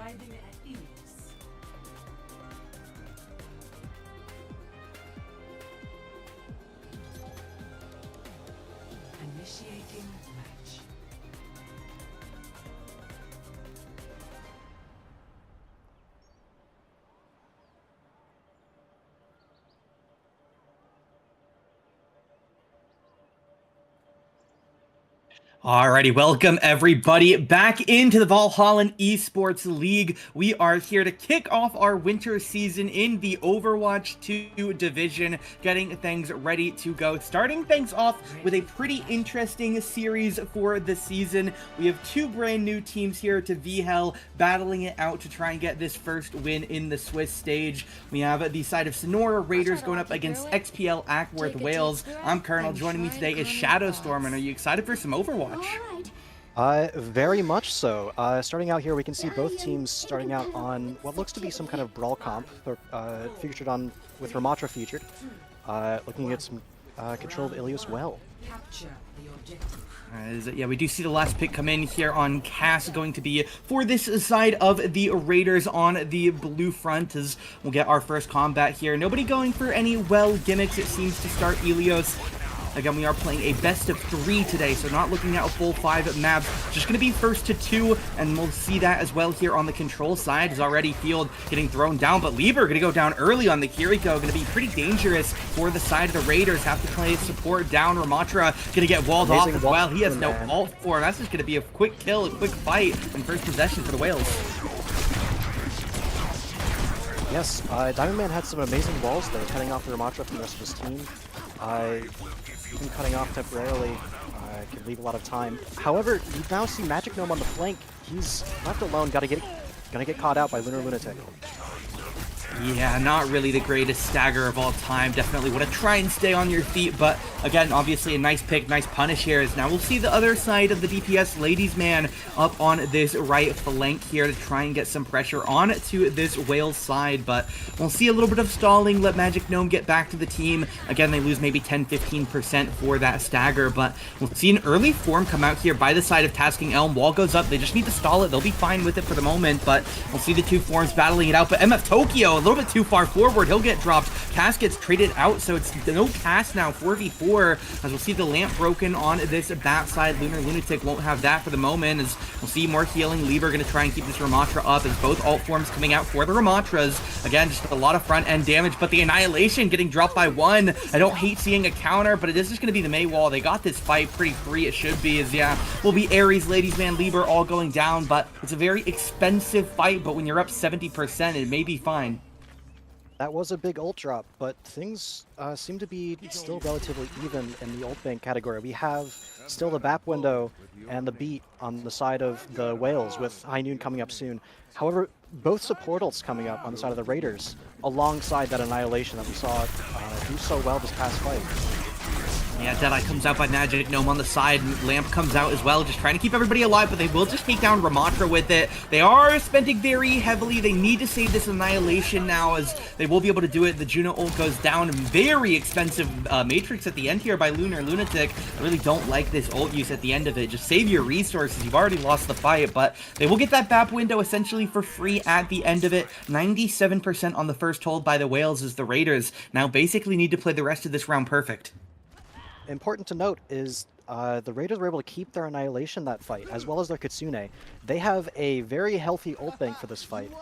Arriving at ease. Initiating match. Alrighty, welcome everybody back into the Valhalla Esports League. We are here to kick off our winter season in the Overwatch 2 division, getting things ready to go. Starting things off with a pretty interesting series for the season. We have two brand new teams here to VHEL, battling it out to try and get this first win in the Swiss stage. We have the side of Sonora Raiders going up against XPL Acworth Wales. I'm Colonel. Joining me today is Shadowstorm, and are you excited for some Overwatch? Very much so. Starting out here, we can see both teams starting out on what looks to be some kind of brawl comp, featured on with Ramatra featured. Looking at some control of Ilios well. Capture the objective. Yeah, we do see the last pick come in here on Cass, going to be for this side of the Raiders on the blue front, as we'll get our first combat here. Nobody going for any well gimmicks, it seems, to start Ilios. Again, we are playing a best of 3 today, so not looking at a full 5 maps. Just going to be first to 2, and we'll see that as well here on the control side. Is already Field getting thrown down, but Lieber going to go down early on the Kiriko. Going to be pretty dangerous for the side of the Raiders. Have to play support down. Ramatra going to get walled off as well. He has no ult for him. That's just going to be a quick kill, a quick fight, and first possession for the Whales. Yes, Diamond Man had some amazing walls there, cutting off the Ramatra from the rest of his team. Even cutting off temporarily could leave a lot of time. However, you now see Magic Gnome on the flank. He's left alone, gonna get caught out by Lunar Lunatic. Yeah, not really the greatest stagger of all time. Definitely want to try and stay on your feet, but again, obviously a nice pick, nice punish here. As now we'll see the other side of the DPS, Ladies Man, up on this right flank here to try and get some pressure on to this Wales side, but we'll see a little bit of stalling, let Magic Gnome get back to the team. Again, they lose maybe 10-15% for that stagger, but we'll see an early form come out here by the side of Tasking Elm. Wall goes up, they just need to stall it. They'll be fine with it for the moment, but we'll see the two forms battling it out. But MF Tokyo, a little bit too far forward, he'll get dropped. Cass gets traded out, so it's no Cass now, 4v4, as we'll see the lamp broken on this bat side. Lunar Lunatic won't have that for the moment, as we'll see more healing. Lieber going to try and keep this Ramatra up, as both alt forms coming out for the Ramatras. Again, just a lot of front end damage, but the Annihilation getting dropped by 1. I don't hate seeing a counter, but it is just going to be the Mei wall. They got this fight pretty free, it should be, as yeah, will be Ares, Ladies Man, Lieber all going down, but it's a very expensive fight, but when you're up 70%, it may be fine. That was a big ult drop, but things seem to be still relatively even in the ult bank category. We have still the BAP window and the beat on the side of the Whales, with High Noon coming up soon. However, both support ults coming up on the side of the Raiders, alongside that Annihilation that we saw do so well this past fight. Yeah, Deadeye comes out by Magic Gnome on the side, and Lamp comes out as well, just trying to keep everybody alive, but they will just take down Ramatra with it. They are spending very heavily. They need to save this Annihilation now, as they will be able to do it. The Juno ult goes down. Very expensive Matrix at the end here by Lunar Lunatic. I really don't like this ult use at the end of it. Just save your resources. You've already lost the fight, but they will get that BAP window essentially for free at the end of it. 97% on the first hold by the Whales, as the Raiders now basically need to play the rest of this round perfect. Important to note is the Raiders were able to keep their Annihilation that fight, as well as their Kitsune. They have a very healthy ult bank for this fight.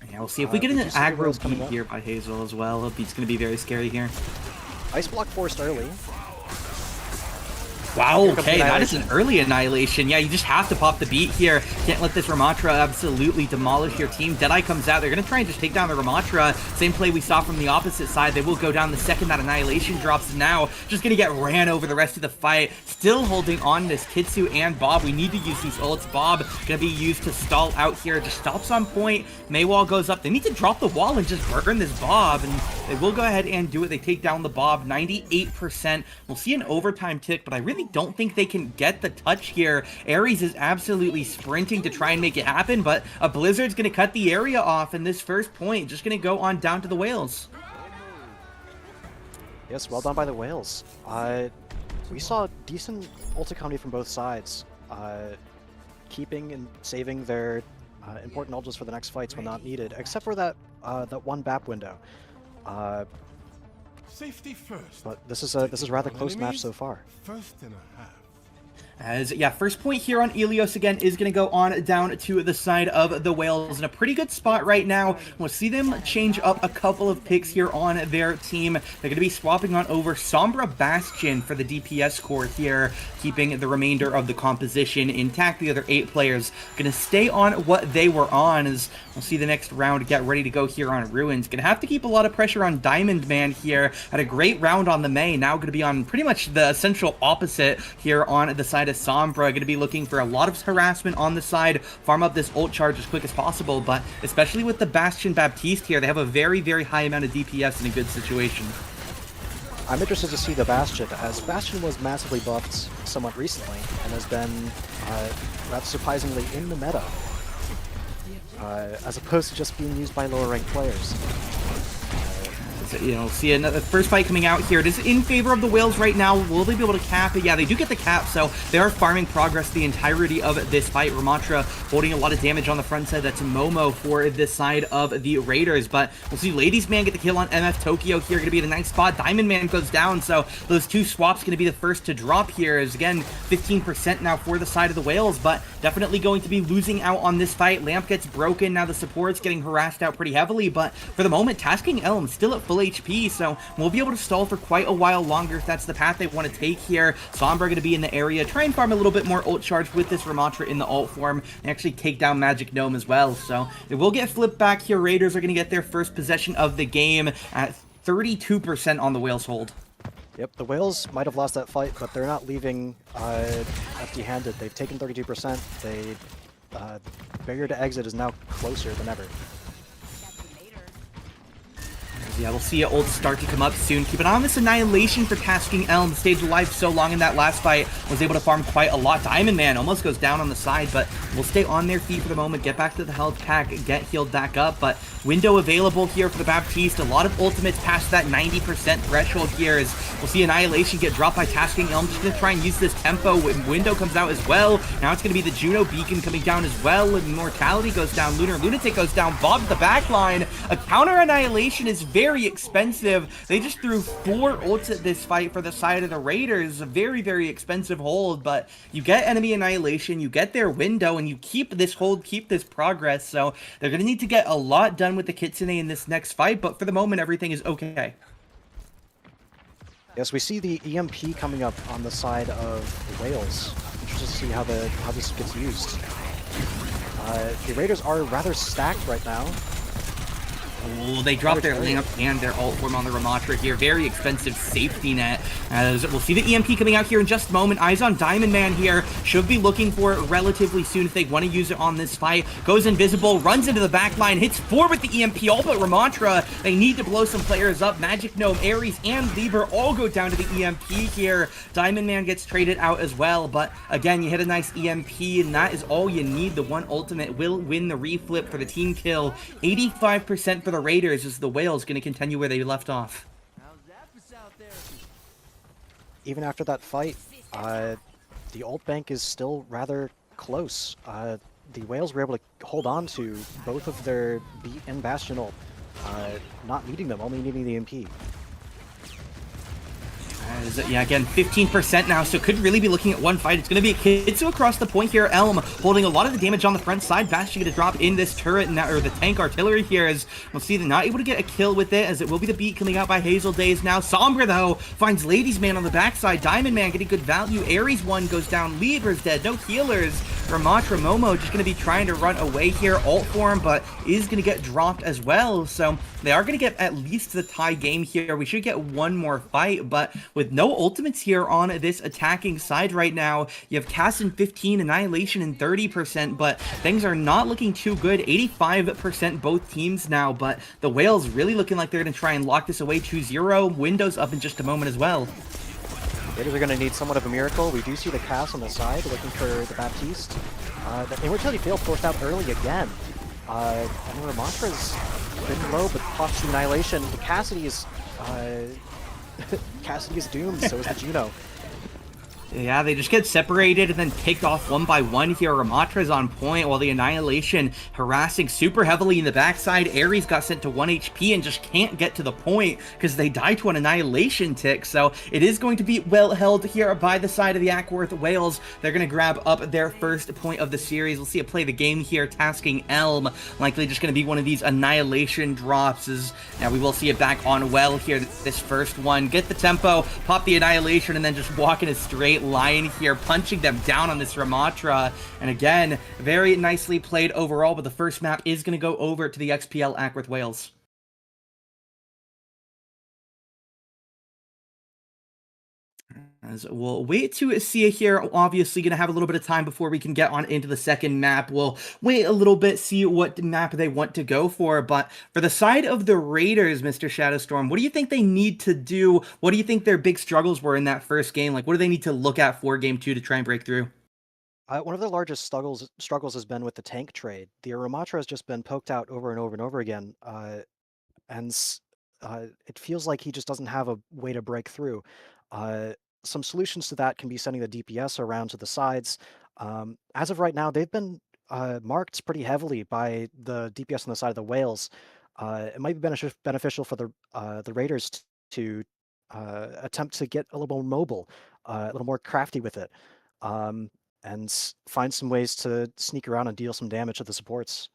Yeah, we'll see if we get an aggro beat here by Hazel as well. Beat's going to be very scary here. Ice block forced early. Wow, okay, that is an early Annihilation. Yeah, you just have to pop the beat here. Can't let this Ramatra absolutely demolish your team. Deadeye comes out. They're going to try and just take down the Ramatra. Same play we saw from the opposite side. They will go down the second that Annihilation drops. Now, just going to get ran over the rest of the fight. Still holding on this Kitsu and Bob. We need to use these ults. Bob going to be used to stall out here. Just stops on point. Maywall goes up. They need to drop the wall and just burn this Bob. And they will go ahead and do it. They take down the Bob. 98%. We'll see an overtime tick, but I really don't think they can get the touch here. Ares is absolutely sprinting to try and make it happen, but a Blizzard's going to cut the area off, and this first point just going to go on down to the Whales. Yes, well done by the Whales. We saw decent ult economy from both sides. keeping and saving their important ults for the next fights when not needed, except for that that one BAP window. Safety first. But this is a rather close match so far. First and a half. As, yeah, first point here on Ilios again is going to go on down to the side of the Whales in a pretty good spot right now. We'll see them change up a couple of picks here on their team. They're going to be swapping on over Sombra Bastion for the DPS core here, keeping the remainder of the composition intact. The other 8 players going to stay on what they were on, as we'll see the next round get ready to go here on Ruins. Going to have to keep a lot of pressure on Diamond Man here. Had a great round on the Mei, now going to be on pretty much the essential opposite here on the side of Sombra. Going to be looking for a lot of harassment on the side, farm up this ult charge as quick as possible, but especially with the Bastion Baptiste here, they have a very, very high amount of DPS in a good situation. I'm interested to see the Bastion, as Bastion was massively buffed somewhat recently and has been rather surprisingly in the meta, as opposed to just being used by lower ranked players. You know, see another first fight coming out here. It is in favor of the Whales right now. Will they be able to cap it? Yeah, they do get the cap, so they are farming progress the entirety of this fight. Ramattra holding a lot of damage on the front side. That's Momo for this side of the Raiders, but we'll see Ladies Man get the kill on MF Tokyo here. Going to be in a nice spot. Diamond Man goes down, so those 2 swaps going to be the first to drop here. Is again 15% now for the side of the Whales, but definitely going to be losing out on this fight. Lamp gets broken. Now the support's getting harassed out pretty heavily, but for the moment, Tasking Elm still at full HP, so we'll be able to stall for quite a while longer if that's the path they want to take here. Sombra going to be in the area, try and farm a little bit more ult charge with this Ramattra in the ult form, and actually take down Magic Gnome as well, so it will get flipped back here. Raiders are going to get their first possession of the game at 32% on the Whales hold. Yep, the Whales might have lost that fight, but they're not leaving empty-handed. They've taken 32%. Barrier to exit is now closer than ever. Yeah, we'll see ult start to come up soon. Keep an eye on this Annihilation for Tasking Elm. Stayed alive so long in that last fight. Was able to farm quite a lot. Diamond Man almost goes down on the side, but we'll stay on their feet for the moment. Get back to the health pack. Get healed back up. But window available here for the Baptiste. A lot of ultimates past that 90% threshold here. As we'll see Annihilation get dropped by Tasking Elm. Just going to try and use this tempo. Window comes out as well. Now it's going to be the Juno Beacon coming down as well. Immortality goes down. Lunar Lunatic goes down. Bob the backline. A counter Annihilation is very expensive. They just threw 4 ults at this fight for the side of the Raiders. A very, very expensive hold, but you get enemy Annihilation, you get their window, and you keep this hold, keep this progress. So they're going to need to get a lot done with the Kitsune in this next fight, but for the moment, everything is okay. Yes, we see the EMP coming up on the side of the Whales. Interested to see how this gets used. The Raiders are rather stacked right now. Oh, they drop their lamp and their ult form on the Ramattra here. Very expensive safety net. As we'll see the EMP coming out here in just a moment. Eyes on Diamond Man here. Should be looking for it relatively soon if they want to use it on this fight. Goes invisible, runs into the back line, hits 4 with the EMP. All but Ramattra. They need to blow some players up. Magic Gnome, Ares, and Lieber all go down to the EMP here. Diamond Man gets traded out as well. But again, you hit a nice EMP, and that is all you need. The one ultimate will win the reflip for the team kill. 85% for the Raiders as the Whales going to continue where they left off. Even after that fight, the ult bank is still rather close. The Whales were able to hold on to both of their Beat and Bastion ult, not needing them, only needing the MP. Yeah, again, 15% now, so could really be looking at one fight. It's going to be a Kitsu across the point here. Elm holding a lot of the damage on the front side. Bastion going to drop in this turret, or the tank artillery here, as we'll see they're not able to get a kill with it, as it will be the beat coming out by Hazel Days now. Sombra, though, finds Ladies Man on the backside. Diamond Man getting good value. Ares 1 goes down. Lieber's dead. No healers. Ramattra Momo just going to be trying to run away here. Ult form, but is going to get dropped as well, so they are going to get at least the tie game here. We should get one more fight, but with no ultimates here on this attacking side right now, you have Cass in 15, Annihilation in 30%, but things are not looking too good. 85% both teams now, but the Whales really looking like they're going to try and lock this away 2-0. Windows up in just a moment as well. Raiders are going to need somewhat of a miracle. We do see the Cass on the side looking for the Baptiste. The Immortality failed, forced out early again. And Ramattra's been low, but pops the Annihilation. Cassidy is... Cassidy is doomed, so is the Juno. Yeah, they just get separated and then picked off one by one here. Ramatra's on point while the Annihilation harassing super heavily in the backside. Ares got sent to 1 HP and just can't get to the point because they die to an Annihilation tick. So it is going to be well held here by the side of the Acworth Whales. They're going to grab up their first point of the series. We'll see it play the game here, tasking Elm. Likely just going to be one of these Annihilation drops. Now we will see it back on well here, this first one. Get the tempo, pop the Annihilation, and then just walk in a straight line here, punching them down on this Ramatra. And again, very nicely played overall, but the first map is going to go over to the XPL Acworth Whales. As we'll wait to see it here. Obviously, going to have a little bit of time before we can get on into the second map. We'll wait a little bit, see what map they want to go for. But for the side of the Raiders, Mr. Shadowstorm, what do you think they need to do? What do you think their big struggles were in that first game? Like, what do they need to look at for game 2 to try and break through? One of the largest struggles has been with the tank trade. The Ramatra has just been poked out over and over and over again, and it feels like he just doesn't have a way to break through. Some solutions to that can be sending the DPS around to the sides. As of right now, they've been marked pretty heavily by the DPS on the side of the Whales. It might be beneficial for the Raiders to attempt to get a little more mobile, a little more crafty with it, and find some ways to sneak around and deal some damage to the supports.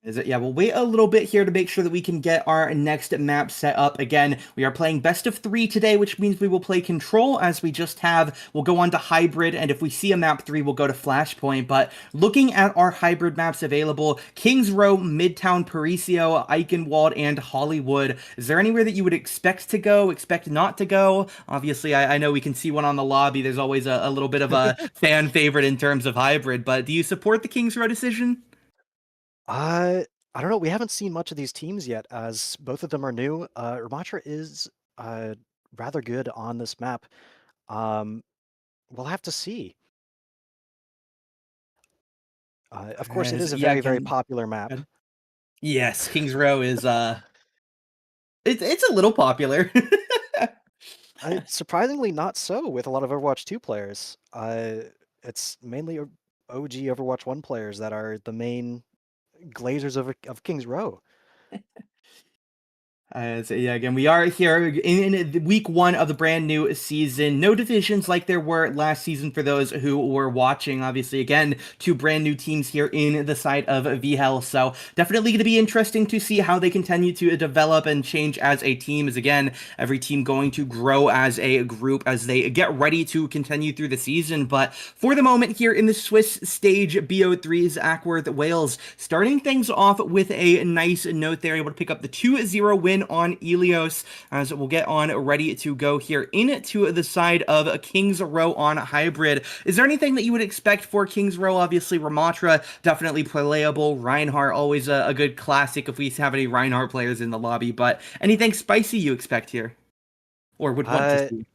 Is it? Yeah, we'll wait a little bit here to make sure that we can get our next map set up. Again, we are playing best of 3 today, which means we will play Control as we just have. We'll go on to Hybrid, and if we see a map 3, we'll go to Flashpoint. But looking at our Hybrid maps available, Kings Row, Midtown, Parisio, Eichenwald, and Hollywood. Is there anywhere that you would expect to go, expect not to go? Obviously, I know we can see one on the lobby. There's always a little bit of a fan favorite in terms of Hybrid, but do you support the Kings Row decision? I don't know. We haven't seen much of these teams yet, as both of them are new. Ramatra is rather good on this map. Um, we'll have to see. Of course, it is a Yeah, very popular map. yes, Kings Row is it's a little popular. Surprisingly, not so with a lot of Overwatch 2 players. It's mainly OG Overwatch 1 players that are the main glazers of Kings Row. So yeah, again, we are here in week 1 of the brand new season. No divisions like there were last season for those who were watching. Obviously, again, 2 brand new teams here in the side of VHEL. So definitely going to be interesting to see how they continue to develop and change as a team. As again, every team going to grow as a group as they get ready to continue through the season. But for the moment here in the Swiss stage, BO3's Acworth Wales starting things off with a nice note there, able to pick up the 2-0 win on Ilios, as we'll get on ready to go here into the side of Kings Row on Hybrid. Is there anything that you would expect for Kings Row? Obviously, Ramatra, definitely playable. Reinhardt, always a good classic if we have any Reinhardt players in the lobby, but anything spicy you expect here? Or would want to see?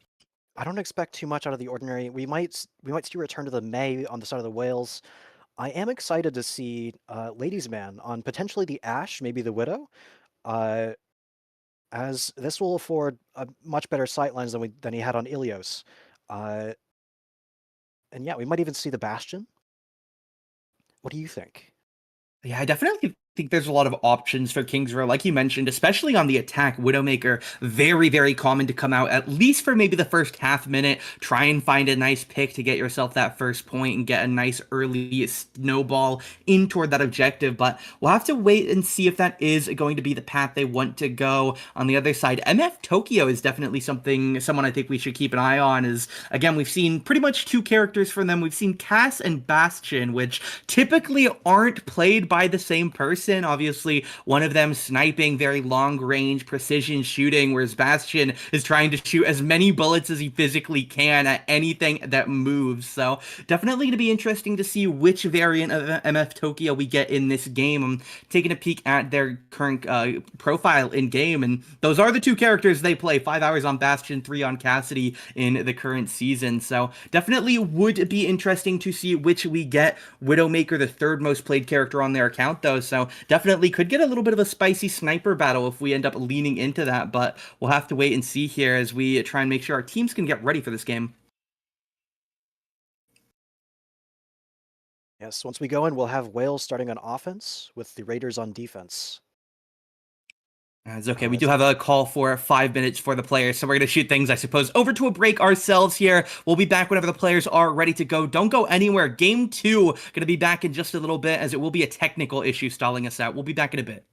I don't expect too much out of the ordinary. We might see a return to the May on the side of the Whales. I am excited to see Ladies Man on potentially the Ashe, maybe the Widow. As this will afford a much better sightlines than he had on Ilios. And yeah, we might even see the Bastion. What do you think? Yeah, I definitely think there's a lot of options for Kings Row, like you mentioned, especially on the attack. Widowmaker, very common to come out, at least for maybe the first half minute. Try and find a nice pick to get yourself that first point and get a nice early snowball in toward that objective. But we'll have to wait and see if that is going to be the path they want to go. On the other side, MF Tokyo is definitely someone I think we should keep an eye on. Is again, we've seen pretty much 2 characters from them. We've seen Cass and Bastion, which typically aren't played by the same person. Obviously, one of them sniping, very long range precision shooting, whereas Bastion is trying to shoot as many bullets as he physically can at anything that moves. So definitely going to be interesting to see which variant of MF Tokyo we get in this game. I'm taking a peek at their current profile in game, and those are the 2 characters they play. 5 hours on Bastion, 3 on Cassidy in the current season. So definitely would be interesting to see which we get. Widowmaker, the 3rd most played character on their account, though, so definitely could get a little bit of a spicy sniper battle if we end up leaning into that, but we'll have to wait and see here as we try and make sure our teams can get ready for this game. Yes, once we go in, we'll have Wales starting on offense with the Raiders on defense. It's okay. We Let's do have a call for 5 minutes for the players, so we're going to shoot things, I suppose, over to a break ourselves here. We'll be back whenever the players are ready to go. Don't go anywhere. Game 2 going to be back in just a little bit, as it will be a technical issue stalling us out. We'll be back in a bit.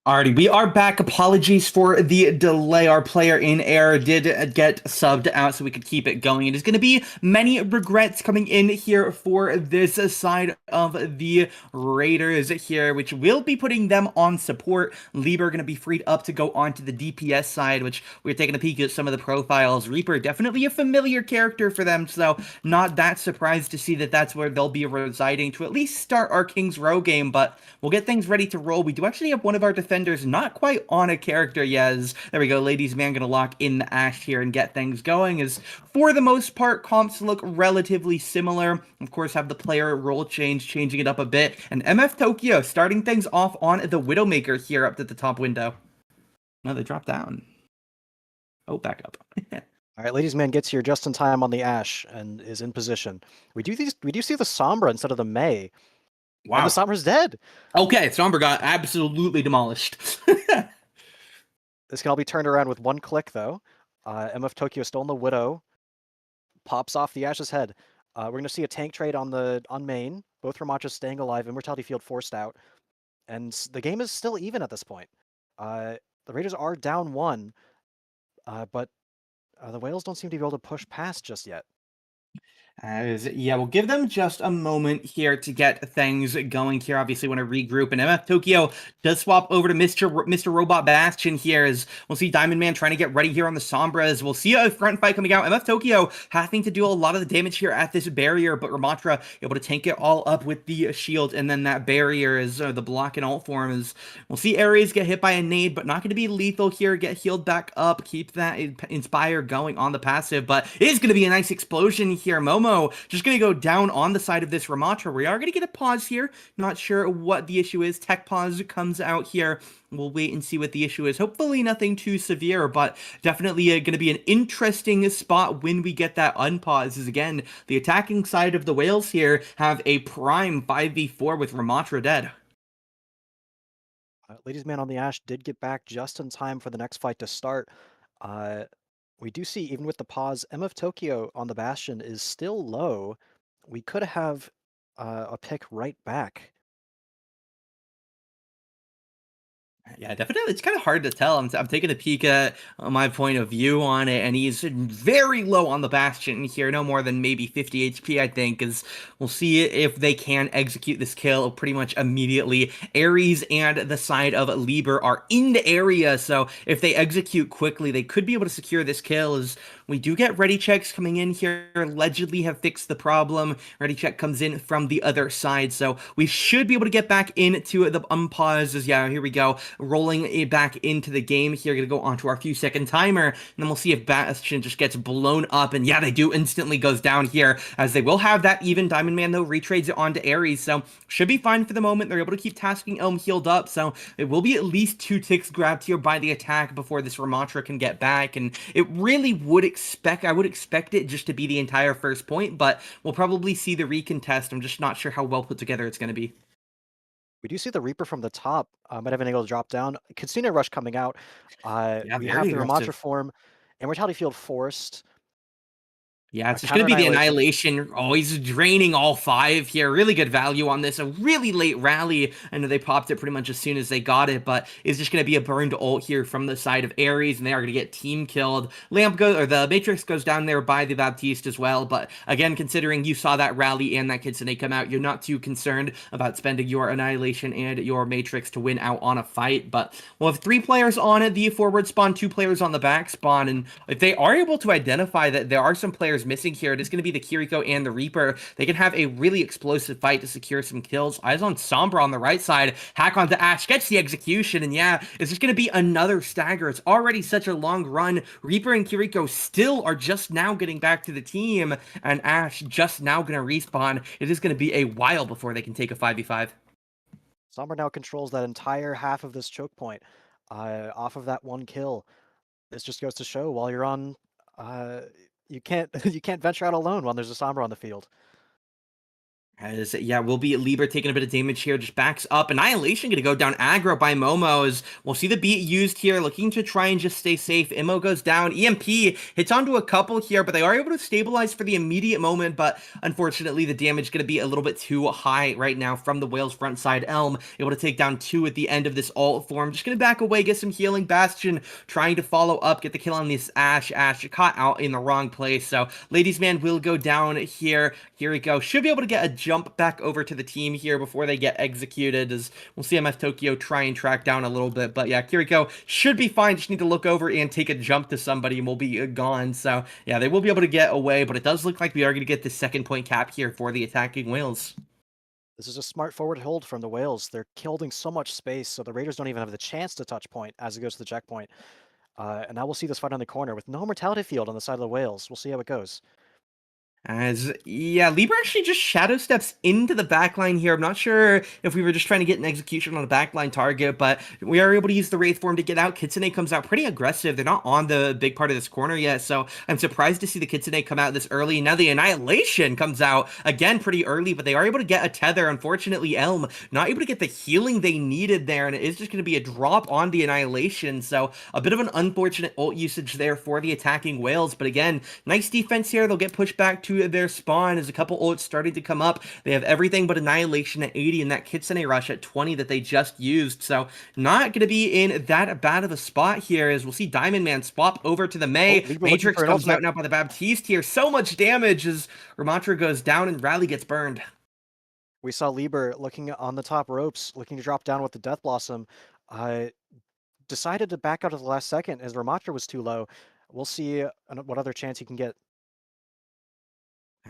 Alrighty, we are back. Apologies for the delay. Our player in air did get subbed out so we could keep it going. It is going to be many regrets coming in here for this side of the Raiders here, which will be putting them on support. Lieber going to be freed up to go on to the DPS side, which we're taking a peek at some of the profiles. Reaper, definitely a familiar character for them, so not that surprised to see that that's where they'll be residing to at least start our King's Row game, but we'll get things ready to roll. We do actually have one of our defenders not quite on a character yet. There we go, ladies man gonna lock in the Ashe here and get things going, as for the most part comps look relatively similar. Of course, have the player role changing it up a bit, and MF Tokyo starting things off on the Widowmaker here up at the top window. No, they dropped down. Oh, back up. All right, ladies man gets here just in time on the Ashe and is in position. We do see the Sombra instead of the Mei. Wow. And the Sombra's dead. Okay, Sombra got absolutely demolished. This can all be turned around with one click, though. MF Tokyo still in the Widow. Pops off the Ashe's head. We're going to see a tank trade on main. Both Ramachas staying alive. Immortality Field forced out. And the game is still even at this point. The Raiders are down 1. But the Whales don't seem to be able to push past just yet. Yeah, we'll give them just a moment here to get things going here. Obviously, want to regroup, and MF Tokyo does swap over to Mr. Robot Bastion here, as we'll see Diamond Man trying to get ready here on the Sombras. We'll see a front fight coming out. MF Tokyo having to do a lot of the damage here at this barrier, but Ramatra able to tank it all up with the shield, and then that barrier is the block and alt form. Is we'll see Ares get hit by a nade, but not going to be lethal here. Get healed back up, keep that Inspire going on the passive, but it is going to be a nice explosion here. Momo just going to go down on the side of this Ramatra. We are going to get a pause here. Not sure what the issue is. Tech pause comes out here. We'll wait and see what the issue is. Hopefully nothing too severe, but definitely going to be an interesting spot when we get that unpause. Is again, the attacking side of the Whales here have a prime 5v4 with Ramatra dead. Ladies man on the Ashe did get back just in time for the next fight to start. We do see, even with the pause, MF Tokyo on the Bastion is still low. We could have a pick right back. Yeah, definitely. It's kind of hard to tell. I'm taking a peek at my point of view on it, and he's very low on the Bastion here, no more than maybe 50 HP, I think, because we'll see if they can execute this kill pretty much immediately. Ares and the side of Lieber are in the area, so if they execute quickly, they could be able to secure this kill, as we do get ready checks coming in here, allegedly have fixed the problem. Ready check comes in from the other side, so we should be able to get back into the unpauses. Yeah, here we go. Rolling it back into the game here. Gonna go onto our few second timer, and then we'll see if Bastion just gets blown up. And yeah, they do, instantly goes down here, as they will have that even. Diamond Man though retrades it onto Ares, so should be fine for the moment. They're able to keep tasking Elm healed up, so it will be at least 2 ticks grabbed here by the attack before this Ramatra can get back. And it really would I would expect it just to be the entire first point, but we'll probably see the recontest. I'm just not sure how well put together it's going to be. We do see the Reaper from the top. Might have been able to drop down. Casino Rush coming out. Yeah, We very have the aggressive. Ramatra form. Immortality Field forced. Yeah, it's just going to be the Annihilation. Oh, he's draining all 5 here. Really good value on this. A really late rally. I know they popped it pretty much as soon as they got it, but it's just going to be a burned ult here from the side of Ares, and they are going to get team killed. The Matrix goes down there by the Baptiste as well, but again, considering you saw that rally and that Kitsune come out, you're not too concerned about spending your Annihilation and your Matrix to win out on a fight. But we'll have 3 players on the forward spawn, 2 players on the back spawn, and if they are able to identify that there are some players missing here, it is going to be the Kiriko and the Reaper. They can have a really explosive fight to secure some kills. Eyes on Sombra on the right side. Hack onto Ashe, gets the execution, and yeah, it's just going to be another stagger. It's already such a long run. Reaper and Kiriko still are just now getting back to the team, and Ashe just now going to respawn. It is going to be a while before they can take a 5v5. Sombra now controls that entire half of this choke point off of that 1 kill. This just goes to show, while you're on... you can't venture out alone when there's a Sombra on the field. As, yeah, will be Lieber taking a bit of damage here, just backs up. Annihilation going to go down aggro by Momo as we'll see the beat used here, looking to try and just stay safe. Immo goes down. EMP hits onto a couple here, but they are able to stabilize for the immediate moment, but unfortunately the damage going to be a little bit too high right now from the Whale's front side. Elm able to take down 2 at the end of this ult form. Just going to back away, get some healing. Bastion trying to follow up, get the kill on this Ashe. Ashe caught out in the wrong place, so Ladies Man will go down here. Here we go. Should be able to get a jump back over to the team here before they get executed, as we'll see MF Tokyo try and track down a little bit. But yeah, Kiriko should be fine. Just need to look over and take a jump to somebody and we'll be gone. So yeah, they will be able to get away, but it does look like we are going to get the second point cap here for the attacking Whales. This is a smart forward hold from the Whales. They're holding so much space, so the Raiders don't even have the chance to touch point as it goes to the checkpoint. And now we'll see this fight on the corner with no mortality field on the side of the Whales. We'll see how it goes. As, yeah, Lieber actually just shadow steps into the backline here. I'm not sure if we were just trying to get an execution on a backline target, but we are able to use the Wraith form to get out. Kitsune comes out pretty aggressive. They're not on the big part of this corner yet, so I'm surprised to see the Kitsune come out this early. Now the Annihilation comes out, again, pretty early, but they are able to get a tether. Unfortunately, Elm not able to get the healing they needed there, and it is just going to be a drop on the Annihilation, so a bit of an unfortunate ult usage there for the attacking Whales, but again, nice defense here. They'll get pushed back to their spawn as a couple ults starting to come up. They have everything but Annihilation at 80 and that Kitsune Rush at 20 that they just used. So not going to be in that bad of a spot here, as we'll see Diamond Man swap over to the Mei. Matrix comes out now by the Baptiste here. So much damage as Ramatra goes down and Rally gets burned. We saw Lieber looking on the top ropes, looking to drop down with the Death Blossom. Decided to back out at the last second as Ramatra was too low. We'll see what other chance he can get.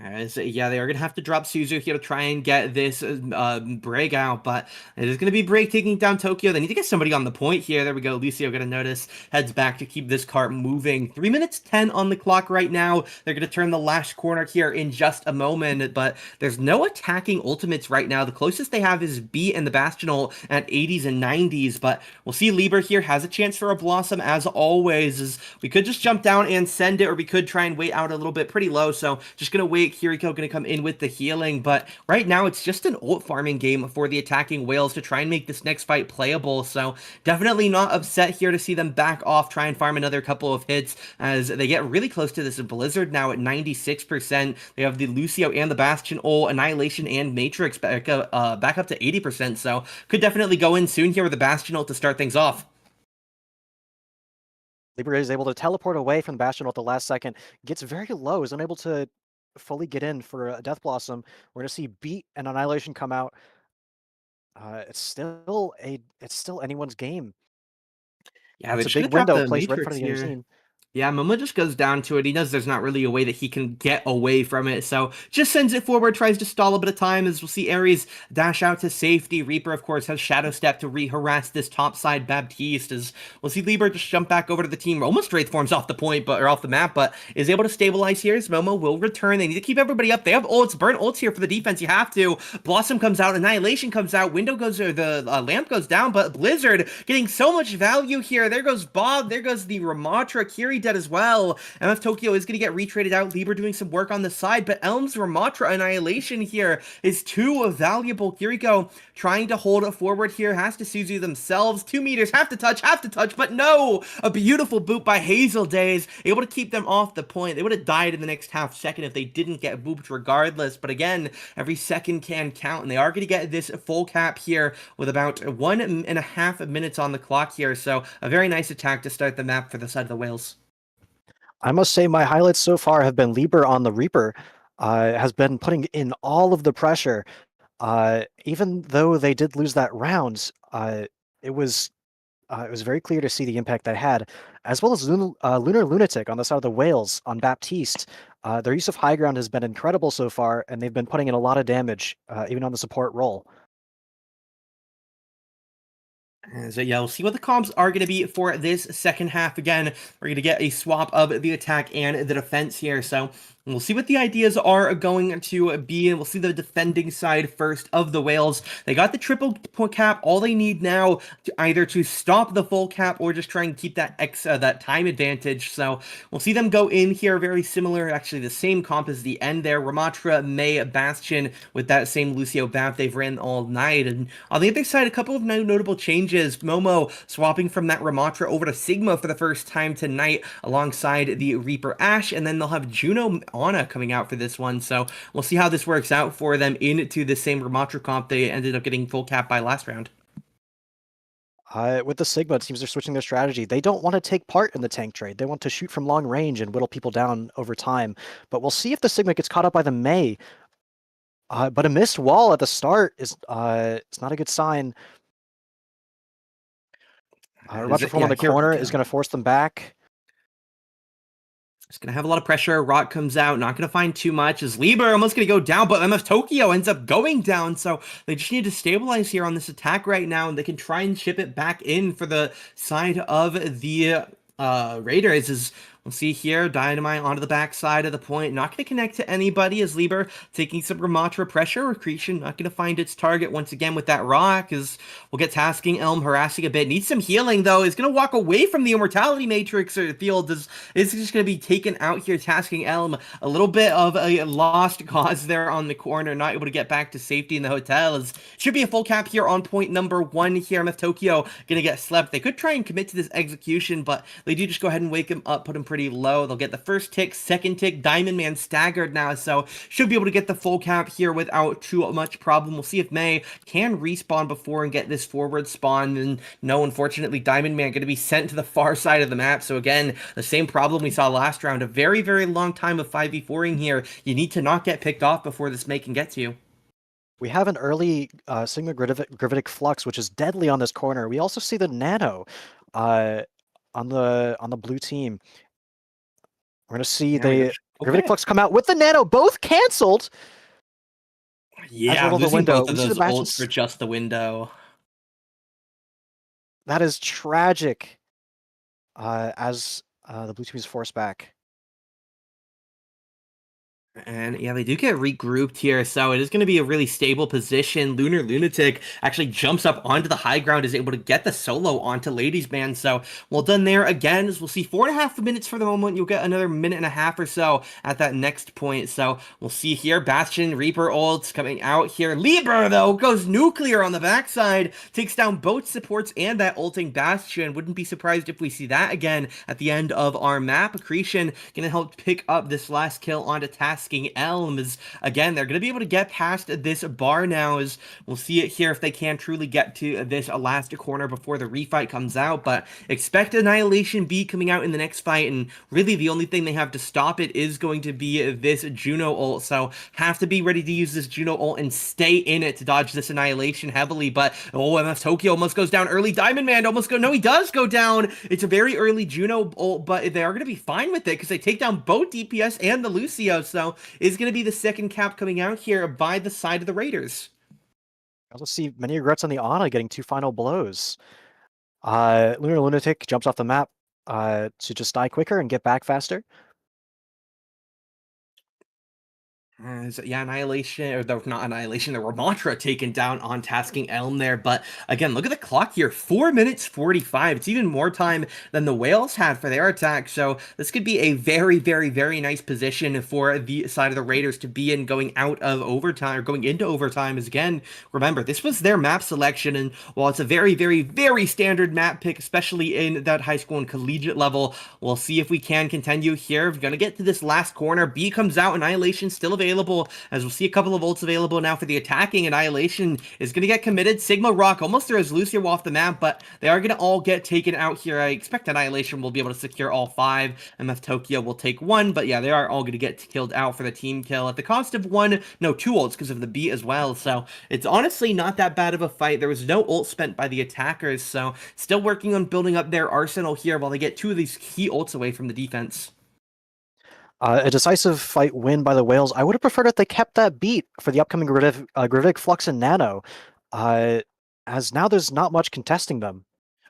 As, yeah, they are going to have to drop Suzu here to try and get this break out, but it is going to be break taking down Tokyo. They need to get somebody on the point here. There we go. Lucio going to notice, heads back to keep this cart moving. 3 minutes 10 on the clock right now. They're going to turn the last corner here in just a moment, but there's no attacking ultimates right now. The closest they have is B and the Bastion ult at 80s and 90s, but we'll see Lieber here has a chance for a Blossom as always. As we could just jump down and send it, or we could try and wait out a little bit pretty low, so just going to wait. Kiriko going to come in with the healing, but right now it's just an ult farming game for the attacking Whales to try and make this next fight playable, so definitely not upset here to see them back off, try and farm another couple of hits as they get really close to this Blizzard now at 96%. They have the Lucio and the Bastion ult, Annihilation and Matrix back up to 80%, so could definitely go in soon here with the Bastion ult to start things off. Lieber is able to teleport away from the Bastion at the last second, gets very low, is unable to fully get in for a Death Blossom. We're going to see Beat and Annihilation come out. It's still anyone's game. Yeah, it's a big window placed right in front of the scene. Yeah, Momo just goes down to it. He knows there's not really a way that he can get away from it, so just sends it forward, tries to stall a bit of time, as we'll see Ares dash out to safety. Reaper, of course, has Shadow Step to re-harass this topside Baptiste, as we'll see Lieber just jump back over to the team. Almost Wraith forms off the point, or off the map, but is able to stabilize here as Momo will return. They need to keep everybody up. They have ults, burn ults here for the defense. You have to. Blossom comes out, Annihilation comes out, window goes, or the lamp goes down, but Blizzard getting so much value here. There goes Bob, there goes the Ramatra, Kiri dead as well. MF Tokyo is going to get retraded out. Lieber doing some work on the side, but Elm's Ramatra Annihilation here is too valuable. Kiriko trying to hold it forward here, has to Suzu themselves. 2 meters, have to touch, but no! A beautiful boot by Hazel Days, able to keep them off the point. They would have died in the next half second if they didn't get booped regardless, but again, every second can count, and they are going to get this full cap here with about 1.5 minutes on the clock here, so a very nice attack to start the map for the side of the Whales. I must say my highlights so far have been Lieber on the Reaper, has been putting in all of the pressure. Even though they did lose that round, it was very clear to see the impact that had, as well as Lunar Lunatic on the side of the Whales on Baptiste. Their use of high ground has been incredible so far, and they've been putting in a lot of damage, even on the support role. So yeah, we'll see what the comps are going to be for this second half. Again, we're going to get a swap of the attack and the defense here. So We'll see what the ideas are going to be, and we'll see the defending side first of the Whales. They got the triple cap. All they need now to either to stop the full cap or just try and keep that time advantage. So we'll see them go in here very similar, actually the same comp as the end there. Ramatra, May, Bastion with that same Lucio Bap they've ran all night. And on the other side, a couple of notable changes. Momo swapping from that Ramatra over to Sigma for the first time tonight alongside the Reaper Ash, and then they'll have Juno Ana coming out for this one, so we'll see how this works out for them into the same Ramatra comp they ended up getting full cap by last round. With the Sigma, it seems they're switching their strategy. They don't want to take part in the tank trade. They want to shoot from long range and whittle people down over time. But we'll see if the Sigma gets caught up by the Mei. But a missed wall at the start is it's not a good sign. Ramatra from on the corner is going to force them back. It's going to have a lot of pressure. Rot comes out, not going to find too much. As Lieber almost going to go down, but MF Tokyo ends up going down. So they just need to stabilize here on this attack right now, and they can try and ship it back in for the side of the Raiders. As we'll see here, Dynamite onto the backside of the point. Not going to connect to anybody as Lieber taking some Ramatra pressure. Accretion not going to find its target once again with that rock, as we'll get Tasking Elm harassing a bit. Needs some healing though. Is going to walk away from the Immortality Matrix or field. Is just going to be taken out here. Tasking Elm, a little bit of a lost cause there on the corner. Not able to get back to safety in the hotel. As should be a full cap here on point number 1 here. MF Tokyo going to get slept. They could try and commit to this execution, but they do just go ahead and wake him up, put him pretty low. They'll get the first tick, second tick. Diamond Man staggered now, so should be able to get the full cap here without too much problem. We'll see if May can respawn before and get this forward spawn. And no, unfortunately, Diamond Man going to be sent to the far side of the map. So again, the same problem we saw last round. A very, very long time of 5v4ing here. You need to not get picked off before this May can get to you. We have an early Sigma Gravitic Flux, which is deadly on this corner. We also see the Nano on the blue team. We're going to see the Gravitic Flux come out with the Nano, both canceled. Yeah, the window. Both of those ults for just the window. That is tragic. As the blue team is forced back. And yeah, they do get regrouped here, so it is going to be a really stable position. Lunar Lunatic actually jumps up onto the high ground, is able to get the solo onto Ladies Man. So well done there again. As we'll see 4.5 minutes for the moment. You'll get another minute and a half or so at that next point. So we'll see here Bastion, Reaper ults coming out here. Lieber though goes nuclear on the backside, takes down both supports and that ulting Bastion. Wouldn't be surprised if we see that again at the end of our map. Accretion gonna help pick up this last kill onto Tasking Elm. Is again, they're going to be able to get past this bar now, as we'll see it here if they can truly get to this last corner before the refight comes out. But expect Annihilation B coming out in the next fight, and really the only thing they have to stop it is going to be this Juno ult. So have to be ready to use this Juno ult and stay in it to dodge this Annihilation heavily. But oh, MF Tokyo almost goes down early. Diamond Man almost no, he does go down. It's a very early Juno ult, but they are going to be fine with it because they take down both DPS and the Lucio. So is going to be the second cap coming out here by the side of the Raiders. I also see many regrets on the Ana getting 2 final blows. Lunar Lunatic jumps off the map to just die quicker and get back faster. Yeah, Annihilation, or not Annihilation, the Ramatra taken down on Tasking Elm there. But again, look at the clock here, 4 minutes 45. It's even more time than the Whales had for their attack. So this could be a very, very, very nice position for the side of the Raiders to be in going out of overtime, or going into overtime. As again, remember, this was their map selection. And while it's a very, very, very standard map pick, especially in that high school and collegiate level, we'll see if we can continue here. We're going to get to this last corner. B comes out, Annihilation still available, as we'll see a couple of ults available now for the attacking. Annihilation is going to get committed. Sigma Rock almost throws Lucio off the map, but they are going to all get taken out here. I expect Annihilation will be able to secure all 5. MF Tokyo will take 1, but yeah, they are all going to get killed out for the team kill at the cost of 2 ults because of the B as well. So it's honestly not that bad of a fight. There was no ult spent by the attackers, so still working on building up their arsenal here while they get 2 of these key ults away from the defense. A decisive fight win by the Whales. I would have preferred if they kept that beat for the upcoming Gravitic Flux and Nano, as now there's not much contesting them.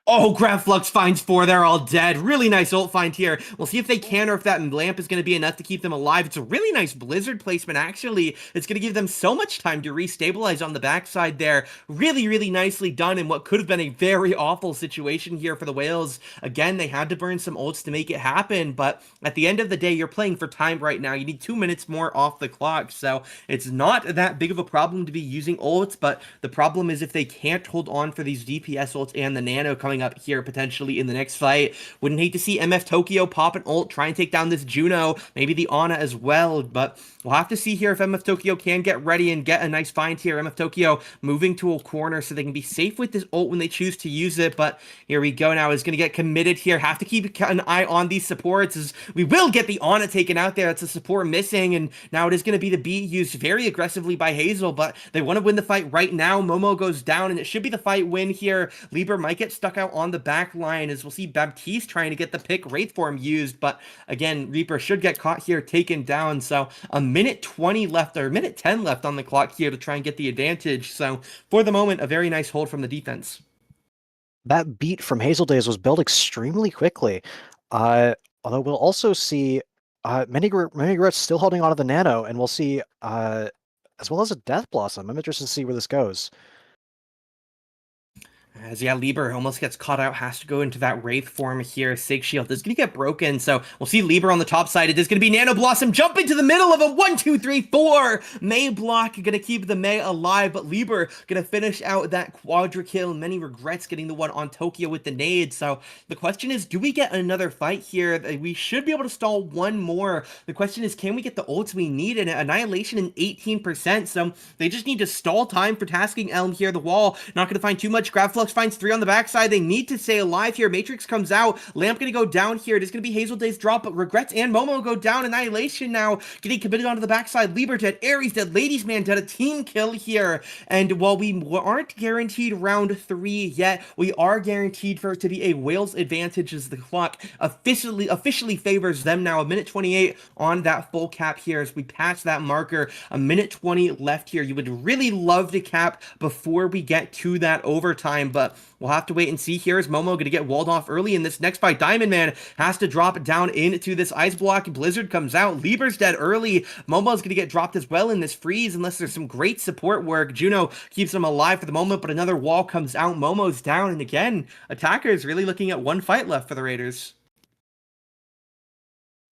Oh, Grab Flux finds 4. They're all dead. Really nice ult find here. We'll see if they can or if that lamp is going to be enough to keep them alive. It's a really nice Blizzard placement, actually. It's going to give them so much time to restabilize on the backside there. Really, really nicely done in what could have been a very awful situation here for the Whales. Again, they had to burn some ults to make it happen, but at the end of the day, you're playing for time right now. You need 2 minutes more off the clock, so it's not that big of a problem to be using ults, but the problem is if they can't hold on for these DPS ults and the Nano coming up here potentially in the next fight. Wouldn't hate to see MF Tokyo pop an ult, try and take down this Juno, maybe the Ana as well, but we'll have to see here if MF Tokyo can get ready and get a nice find here. MF Tokyo moving to a corner so they can be safe with this ult when they choose to use it, but here we go now. Is going to get committed here. Have to keep an eye on these supports as we will get the Ana taken out there. It's a support missing, and now it is going to be the B used very aggressively by Hazel, but they want to win the fight right now. Momo goes down, and it should be the fight win here. Lieber might get stuck out on the back line as we'll see Baptiste trying to get the pick Wraith form used, but again, Reaper should get caught here, taken down, so a minute 20 left, or minute 10 left on the clock here to try and get the advantage, so for the moment, a very nice hold from the defense. That beat from Hazel Days was built extremely quickly, although we'll also see many regrets still holding on to the Nano, and we'll see as well as a Death Blossom. I'm interested to see where this goes. As yeah, Lieber almost gets caught out, has to go into that Wraith form here. Sig Shield is going to get broken, so we'll see Lieber on the top side. It is going to be Nano Blossom jumping to the middle of a 1, 2, 3, 4. Mei block going to keep the Mei alive, but Lieber going to finish out that quadra kill. Many regrets getting the one on Tokyo with the nade. So the question is, do we get another fight here? We should be able to stall one more. The question is, can we get the ults we need? And Annihilation in 18%, so they just need to stall time for tasking Elm here. The wall, not going to find too much. Grab Flux finds 3 on the backside. They need to stay alive here. Matrix comes out. Lamp going to go down here. It is going to be Hazel Day's drop, but Regrets and Momo go down. Annihilation now getting committed onto the backside. Lieber dead. Ares dead. Ladies Man dead. A team kill here. And while we aren't guaranteed round 3 yet, we are guaranteed for it to be a Wales advantage as the clock officially favors them now. A minute 28 on that full cap here as we pass that marker. A minute 20 left here. You would really love to cap before we get to that overtime, but we'll have to wait and see. Here is Momo going to get walled off early in this next fight. Diamond Man has to drop down into this ice block. Blizzard comes out. Lieber's dead early. Momo's going to get dropped as well in this freeze unless there's some great support work. Juno keeps him alive for the moment, but another wall comes out. Momo's down, and again, attackers really looking at one fight left for the Raiders.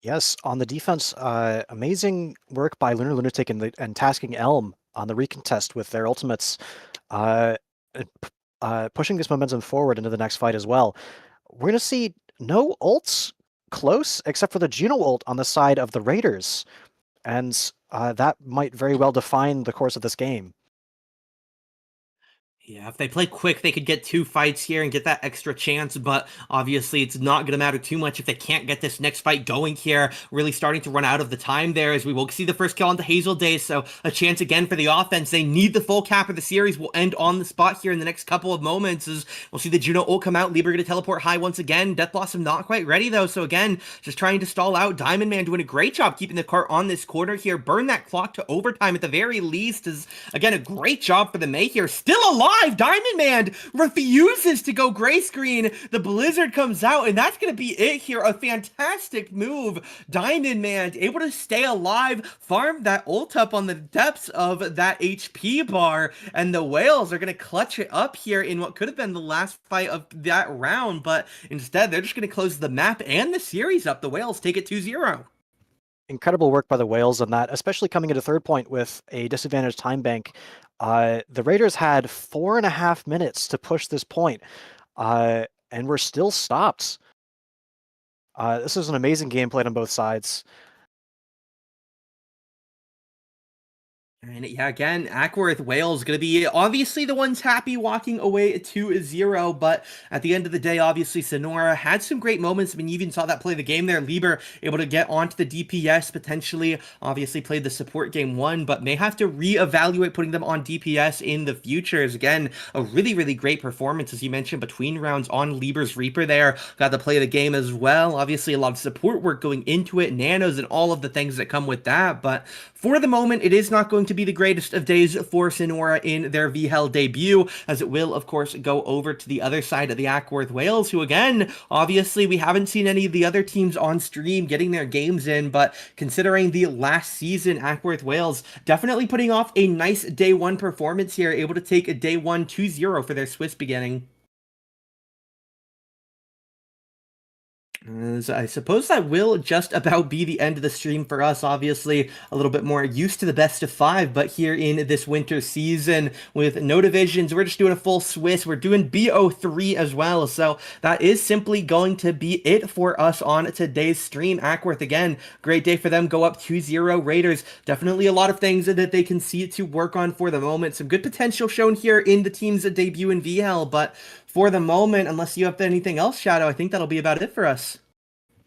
Yes, on the defense, amazing work by Lunar Lunatic and tasking Elm on the recontest with their ultimates, pushing this momentum forward into the next fight as well. We're going to see no ults close except for the Juno ult on the side of the Raiders, and that might very well define the course of this game. Yeah, if they play quick, they could get 2 fights here and get that extra chance, but obviously it's not going to matter too much if they can't get this next fight going here. Really starting to run out of the time there as we will see the first kill onto Hazel Days, so a chance again for the offense. They need the full cap of the series. Will end on the spot here in the next couple of moments as we'll see the Juno ult come out. Lieber going to teleport high once again. Death Blossom not quite ready though, so again, just trying to stall out. Diamond Man doing a great job keeping the cart on this corner here. Burn that clock to overtime at the very least is, again, a great job for the Mei here. Still alive! Diamond Man refuses to go gray screen. The Blizzard comes out, and that's going to be it here. A fantastic move. Diamond Man able to stay alive, farm that ult up on the depths of that HP bar, and the Whales are going to clutch it up here in what could have been the last fight of that round, but instead they're just going to close the map and the series up. The Whales take it 2-0. Incredible work by the Whales on that, especially coming into third point with a disadvantaged time bank. The Raiders had 4.5 minutes to push this point, and we're still stopped. This was an amazing game played on both sides. And yeah, again, Acworth, Wales going to be obviously the ones happy walking away 2-0, but at the end of the day, obviously Sonora had some great moments. I mean, you even saw that play the game there. Lieber able to get onto the DPS potentially, obviously played the support game 1, but may have to reevaluate putting them on DPS in the future. As again, a really, really great performance, as you mentioned, between rounds on Lieber's Reaper there. Got to play the game as well. Obviously, a lot of support work going into it, nanos and all of the things that come with that, but for the moment, it is not going to to be the greatest of days for Sonora in their VHEL debut, as it will, of course, go over to the other side of the Acworth Whales, who, again, obviously, we haven't seen any of the other teams on stream getting their games in, but considering the last season, Acworth Whales definitely putting off a nice day one performance here, able to take a day one 2-0 for their Swiss beginning. I suppose that will just about be the end of the stream for us. Obviously, a little bit more used to the best of 5, but here in this winter season with no divisions, we're just doing a full Swiss. We're doing BO3 as well, so that is simply going to be it for us on today's stream. Acworth, again, great day for them. Go up 2-0. Raiders, definitely a lot of things that they can see to work on for the moment. Some good potential shown here in the team's debut in VHEL, but for the moment, unless you have anything else, Shadow, I think that'll be about it for us.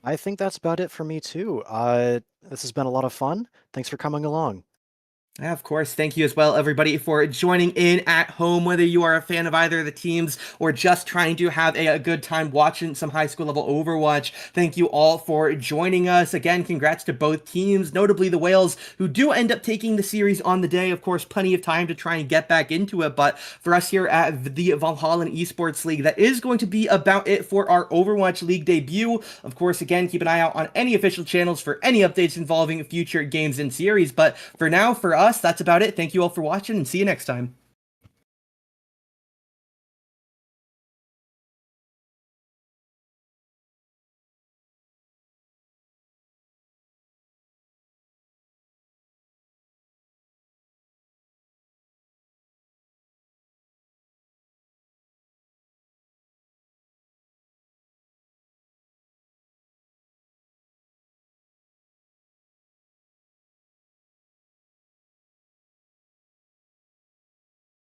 I think that's about it for me too. This has been a lot of fun. Thanks for coming along. Yeah, of course. Thank you as well, everybody, for joining in at home, whether you are a fan of either of the teams or just trying to have a good time watching some high school level Overwatch. Thank you all for joining us. Again, congrats to both teams, notably the Whales, who do end up taking the series on the day. Of course, plenty of time to try and get back into it, but for us here at the Valhalla Esports League, that is going to be about it for our Overwatch League debut. Of course, again, keep an eye out on any official channels for any updates involving future games and series, but for now, for us, that's about it. Thank you all for watching, and see you next time.